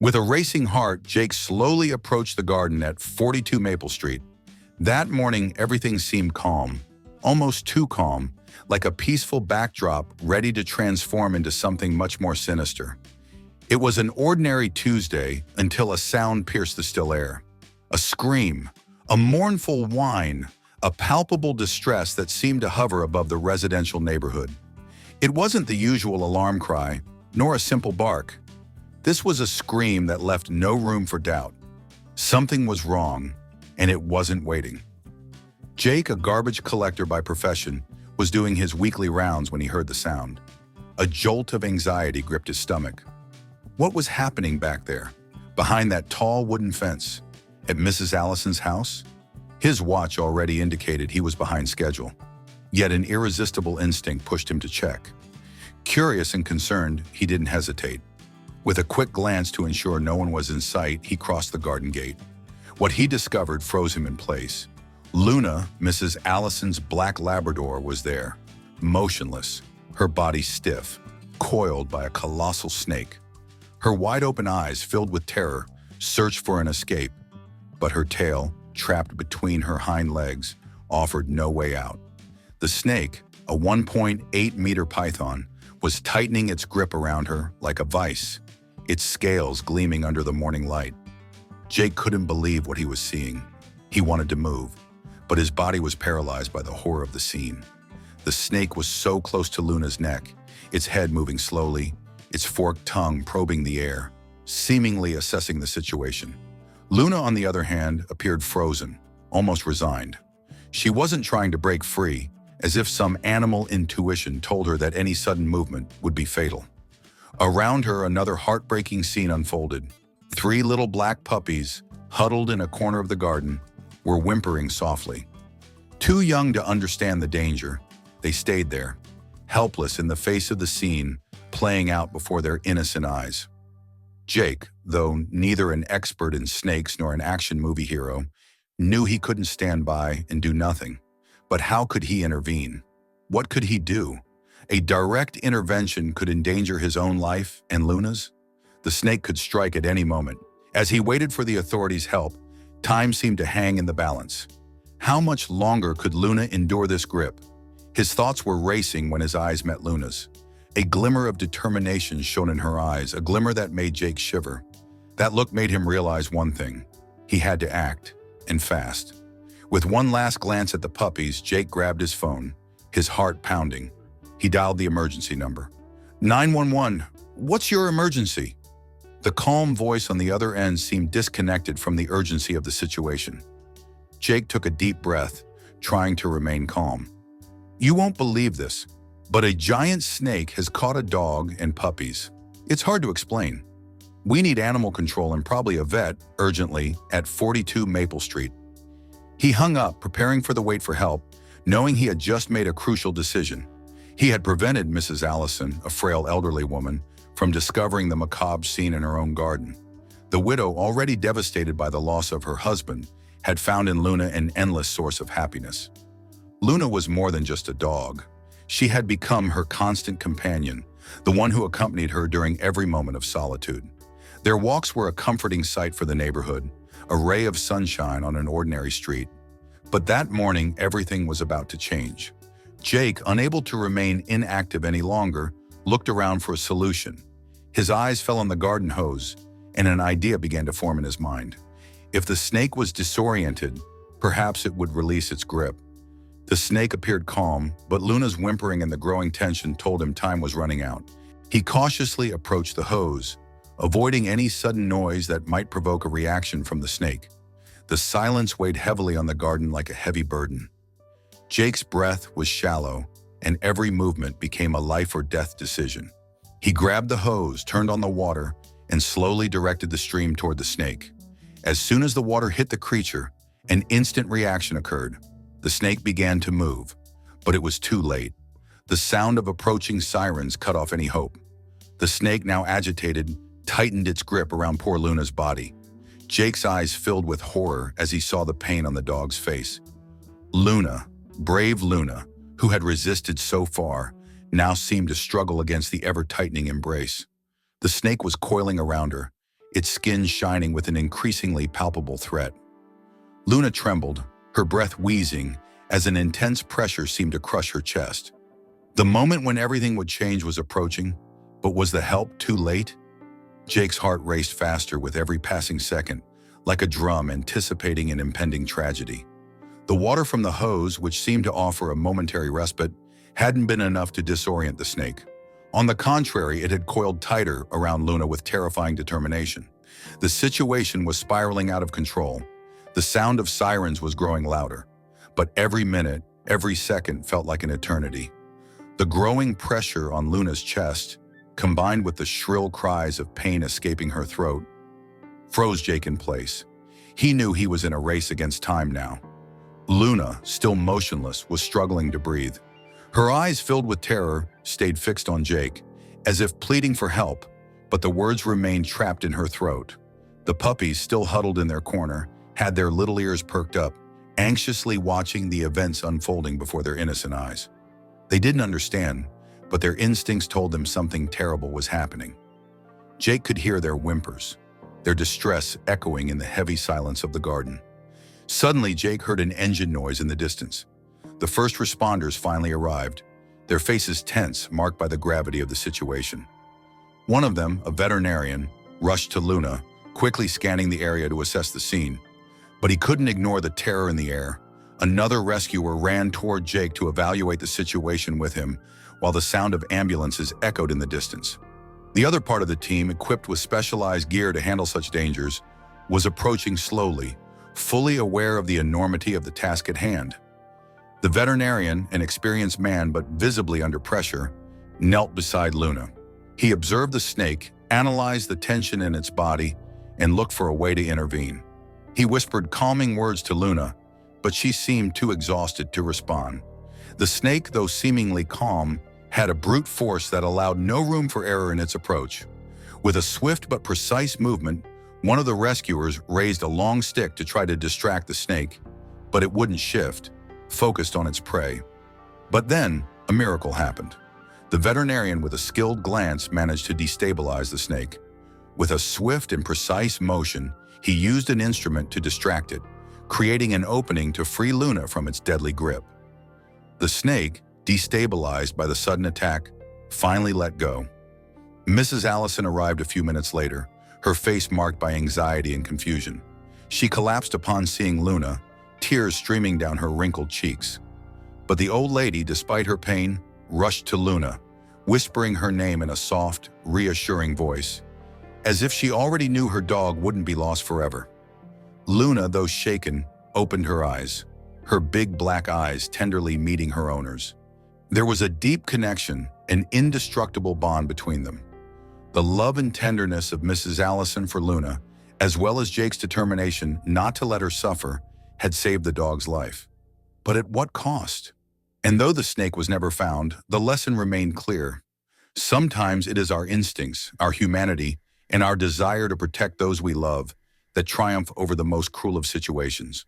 With a racing heart, Jake slowly approached the garden at 42 Maple Street. That morning, everything seemed calm, almost too calm, like a peaceful backdrop ready to transform into something much more sinister. It was an ordinary Tuesday until a sound pierced the still air. A scream, a mournful whine, a palpable distress that seemed to hover above the residential neighborhood. It wasn't the usual alarm cry, nor a simple bark. This was a scream that left no room for doubt. Something was wrong, and it wasn't waiting. Jake, a garbage collector by profession, was doing his weekly rounds when he heard the sound. A jolt of anxiety gripped his stomach. What was happening back there, behind that tall wooden fence? At Mrs. Allison's house? His watch already indicated he was behind schedule. Yet an irresistible instinct pushed him to check. Curious and concerned, he didn't hesitate. With a quick glance to ensure no one was in sight, he crossed the garden gate. What he discovered froze him in place. Luna, Mrs. Allison's black Labrador, was there, motionless, her body stiff, coiled by a colossal snake. Her wide-open eyes, filled with terror, searched for an escape, but her tail, trapped between her hind legs, offered no way out. The snake, a 1.8-meter python, was tightening its grip around her like a vice, its scales gleaming under the morning light. Jake couldn't believe what he was seeing. He wanted to move, but his body was paralyzed by the horror of the scene. The snake was so close to Luna's neck, its head moving slowly, its forked tongue probing the air, seemingly assessing the situation. Luna, on the other hand, appeared frozen, almost resigned. She wasn't trying to break free, as if some animal intuition told her that any sudden movement would be fatal. Around her, another heartbreaking scene unfolded. 3 little black puppies, huddled in a corner of the garden, were whimpering softly. Too young to understand the danger, they stayed there, helpless in the face of the scene playing out before their innocent eyes. Jake, though neither an expert in snakes nor an action movie hero, knew he couldn't stand by and do nothing. But how could he intervene? What could he do? A direct intervention could endanger his own life and Luna's. The snake could strike at any moment. As he waited for the authorities' help, time seemed to hang in the balance. How much longer could Luna endure this grip? His thoughts were racing when his eyes met Luna's. A glimmer of determination shone in her eyes, a glimmer that made Jake shiver. That look made him realize one thing. He had to act, and fast. With one last glance at the puppies, Jake grabbed his phone, his heart pounding. He dialed the emergency number. 911, what's your emergency? The calm voice on the other end seemed disconnected from the urgency of the situation. Jake took a deep breath, trying to remain calm. You won't believe this, but a giant snake has caught a dog and puppies. It's hard to explain. We need animal control and probably a vet, urgently, at 42 Maple Street. He hung up, preparing for the wait for help, knowing he had just made a crucial decision. He had prevented Mrs. Allison, a frail elderly woman, from discovering the macabre scene in her own garden. The widow, already devastated by the loss of her husband, had found in Luna an endless source of happiness. Luna was more than just a dog. She had become her constant companion, the one who accompanied her during every moment of solitude. Their walks were a comforting sight for the neighborhood, a ray of sunshine on an ordinary street. But that morning, everything was about to change. Jake, unable to remain inactive any longer, looked around for a solution. His eyes fell on the garden hose, and an idea began to form in his mind. If the snake was disoriented, perhaps it would release its grip. The snake appeared calm, but Luna's whimpering and the growing tension told him time was running out. He cautiously approached the hose, avoiding any sudden noise that might provoke a reaction from the snake. The silence weighed heavily on the garden like a heavy burden. Jake's breath was shallow, and every movement became a life-or-death decision. He grabbed the hose, turned on the water, and slowly directed the stream toward the snake. As soon as the water hit the creature, an instant reaction occurred. The snake began to move, but it was too late. The sound of approaching sirens cut off any hope. The snake, now agitated, tightened its grip around poor Luna's body. Jake's eyes filled with horror as he saw the pain on the dog's face. Luna, brave Luna, who had resisted so far, now seemed to struggle against the ever-tightening embrace. The snake was coiling around her, its skin shining with an increasingly palpable threat. Luna trembled, her breath wheezing, as an intense pressure seemed to crush her chest. The moment when everything would change was approaching, but was the help too late? Jake's heart raced faster with every passing second, like a drum anticipating an impending tragedy. The water from the hose, which seemed to offer a momentary respite, hadn't been enough to disorient the snake. On the contrary, it had coiled tighter around Luna with terrifying determination. The situation was spiraling out of control. The sound of sirens was growing louder, but every minute, every second felt like an eternity. The growing pressure on Luna's chest, combined with the shrill cries of pain escaping her throat, froze Jake in place. He knew he was in a race against time now. Luna, still motionless, was struggling to breathe. Her eyes, filled with terror, stayed fixed on Jake, as if pleading for help, but the words remained trapped in her throat. The puppies, still huddled in their corner, had their little ears perked up, anxiously watching the events unfolding before their innocent eyes. They didn't understand, but their instincts told them something terrible was happening. Jake could hear their whimpers, their distress echoing in the heavy silence of the garden. Suddenly, Jake heard an engine noise in the distance. The first responders finally arrived, their faces tense, marked by the gravity of the situation. One of them, a veterinarian, rushed to Luna, quickly scanning the area to assess the scene. But he couldn't ignore the terror in the air. Another rescuer ran toward Jake to evaluate the situation with him, while the sound of ambulances echoed in the distance. The other part of the team, equipped with specialized gear to handle such dangers, was approaching slowly, fully aware of the enormity of the task at hand. The veterinarian, an experienced man but visibly under pressure, knelt beside Luna. He observed the snake, analyzed the tension in its body, and looked for a way to intervene. He whispered calming words to Luna, but she seemed too exhausted to respond. The snake, though seemingly calm, had a brute force that allowed no room for error in its approach. With a swift but precise movement, one of the rescuers raised a long stick to try to distract the snake, but it wouldn't shift, focused on its prey. But then, a miracle happened. The veterinarian, with a skilled glance, managed to destabilize the snake. With a swift and precise motion, he used an instrument to distract it, creating an opening to free Luna from its deadly grip. The snake, destabilized by the sudden attack, finally let go. Mrs. Allison arrived a few minutes later, her face marked by anxiety and confusion. She collapsed upon seeing Luna, tears streaming down her wrinkled cheeks. But the old lady, despite her pain, rushed to Luna, whispering her name in a soft, reassuring voice, as if she already knew her dog wouldn't be lost forever. Luna, though shaken, opened her eyes, her big black eyes tenderly meeting her owner's. There was a deep connection, an indestructible bond between them. The love and tenderness of Mrs. Allison for Luna, as well as Jake's determination not to let her suffer, had saved the dog's life. But at what cost? And though the snake was never found, the lesson remained clear. Sometimes it is our instincts, our humanity, and our desire to protect those we love that triumph over the most cruel of situations.